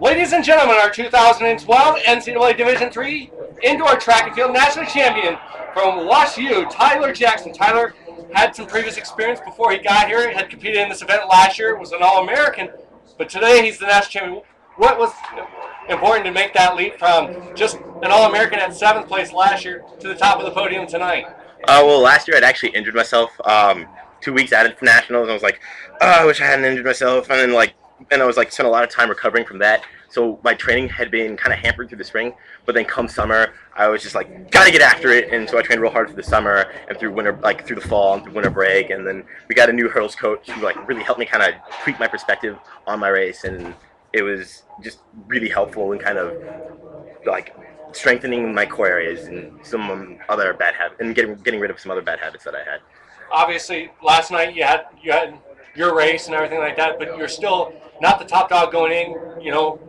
Ladies and gentlemen, our 2012 NCAA Division III Indoor Track and Field National Champion from WashU, Tyler Jackson. Tyler had some previous experience before he got here. He had competed in this event last year, was an All-American, but today he's the national champion. What was important to make that leap from just an All-American at 7th place last year to the top of the podium tonight? Well, last year I'd actually injured myself 2 weeks out of nationals. I was like, oh, I wish I hadn't injured myself, and then I was like spent a lot of time recovering from that. So my training had been kind of hampered through the spring, but then come summer, I was just like, gotta get after it, and so I trained real hard through the summer and through winter, like through the fall and through winter break, and then we got a new hurdles coach who like really helped me kind of tweak my perspective on my race, and it was just really helpful in kind of like strengthening my core areas and some other bad habits, and getting rid of some other bad habits that I had. Obviously, last night you had your race and everything like that, but you're still not the top dog going in. You know,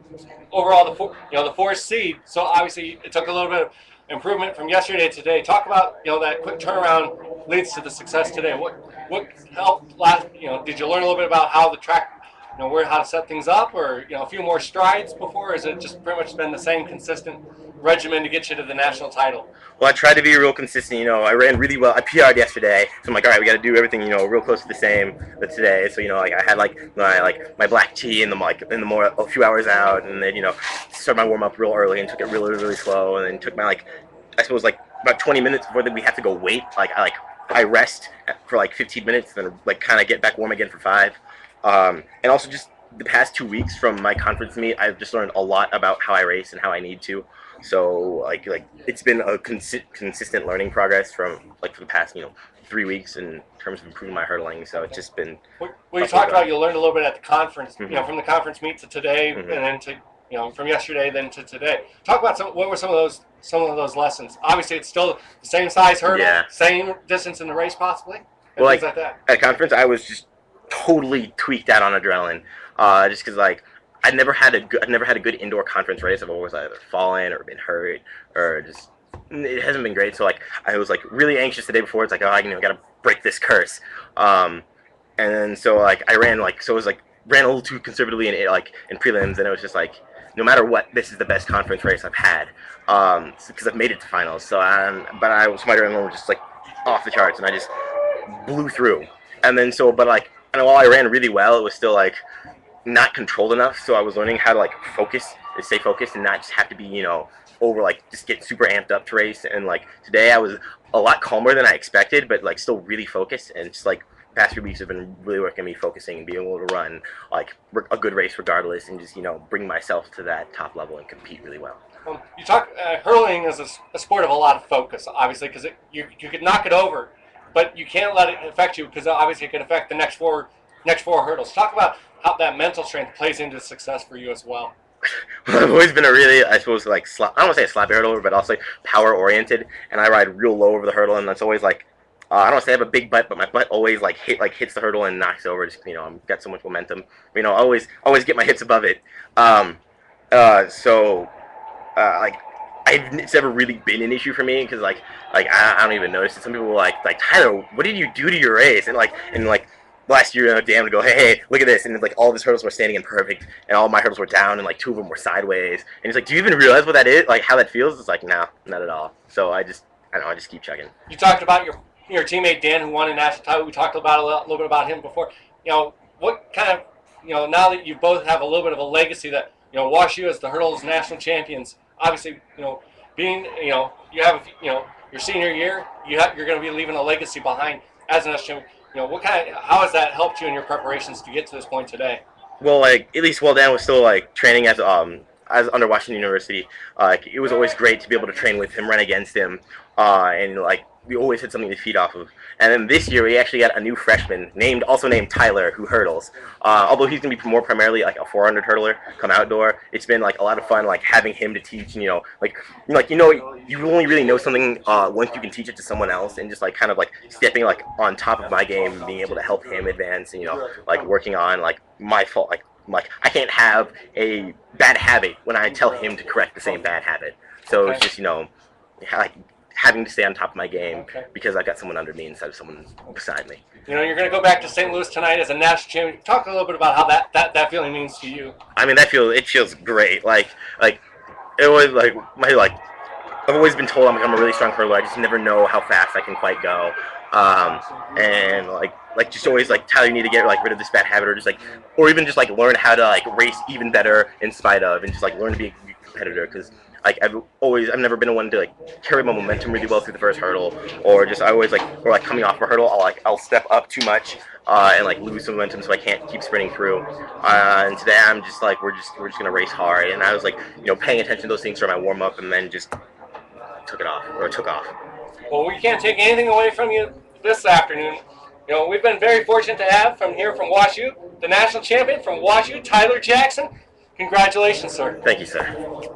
overall the fourth seed. So obviously it took a little bit of improvement from yesterday to today. Talk about that quick turnaround leads to the success today. What helped last? Did you learn a little bit about how the track? How to set things up, or a few more strides before? Or is it just pretty much been the same consistent regimen to get you to the national title? Well, I tried to be real consistent. I ran really well. I PR'd yesterday, so I'm like, all right, we got to do everything, real close to the same today. So, like I had my black tea in a few hours out, and then started my warm up real early and took it really really slow, and then took my I suppose about 20 minutes before we have to go wait. I rest for 15 minutes, then kind of get back warm again for 5. And also just the past 2 weeks from my conference meet, I've just learned a lot about how I race and how I need to. So it's been a consistent learning progress from for the past 3 weeks in terms of improving my hurdling. So it's just been. Well, you talked about you learned a little bit at the conference. Mm-hmm. From the conference meet to today, mm-hmm. and then to from yesterday then to today. Talk about what were some of those lessons. Obviously, it's still the same size hurdle, yeah. Same distance in the race possibly, and well, things like that. At conference, I was just totally tweaked out on adrenaline, just because I'd never had a good indoor conference race. I've always either fallen or been hurt, or just it hasn't been great. So I was really anxious the day before. It's oh, I gotta break this curse. And then so I ran ran a little too conservatively in prelims, and it was just no matter what, this is the best conference race I've had, because I've made it to finals. So my adrenaline was just off the charts, and I just blew through. And then and while I ran really well, it was still not controlled enough. So I was learning how to stay focused, and not just have to be over just get super amped up to race. And today I was a lot calmer than I expected, but still really focused. And just the past few weeks have been really working on me focusing and being able to run a good race regardless, and just bring myself to that top level and compete really well. You talk hurling is a sport of a lot of focus, obviously, because you could knock it over, but you can't let it affect you, because obviously it can affect the next four hurdles. Talk about how that mental strength plays into success for you as well. Well, I've always been a really, I suppose, I don't want to say a sloppy hurdler, but also power oriented, and I ride real low over the hurdle, and that's always I don't want to say I have a big butt, but my butt always hits the hurdle and knocks over. Just I've got so much momentum. Always get my hips above it. It's never really been an issue for me, because I don't even notice it. Some people are Tyler, what did you do to your race? And last year, Dan would go, hey, look at this, and all of his hurdles were standing in perfect, and all my hurdles were down, and 2 of them were sideways. And he's do you even realize what that is? How that feels? It's no, not at all. So I just keep checking. You talked about your teammate Dan, who won a national title. We talked about a little bit about him before. What kind of now that you both have a little bit of a legacy that WashU as the hurdles national champions. Obviously, being you have your senior year, you're going to be leaving a legacy behind as a national champion. How has that helped you in your preparations to get to this point today? Well, at least while Dan was still training as under Washington University, it was always great to be able to train with him, run against him, and we always had something to feed off of. And then this year we actually got a new freshman also named Tyler, who hurdles. Although he's going to be more primarily a 400 hurdler come outdoor. It's been a lot of fun having him to teach. You only really know something once you can teach it to someone else, and just stepping on top of my game and being able to help him advance, and working on my fault. I can't have a bad habit when I tell him to correct the same bad habit. So it's just having to stay on top of my game Okay. because I got someone under me instead of someone beside me. You know, you're going to go back to St. Louis tonight as a national champion. Talk a little bit about how that feeling means to you. I mean, it feels great. Like it was like my like I've always been told I'm a really strong hurdler. I just never know how fast I can quite go. And like just always like Tyler, you need to get like rid of this bad habit, or just like, or even just like learn how to like race even better in spite of, and just like learn to be a competitor. Because like I've never been one to like carry my momentum really well through the first hurdle, or just I always like, or like coming off a hurdle, I'll step up too much and like lose some momentum, so I can't keep sprinting through. And today I'm just like we're just gonna race hard, and I was like paying attention to those things for my warm up, and then just took off. Well, we can't take anything away from you this afternoon. You know, we've been very fortunate to have from WashU, the national champion from WashU, Tyler Jackson. Congratulations, sir. Thank you, sir.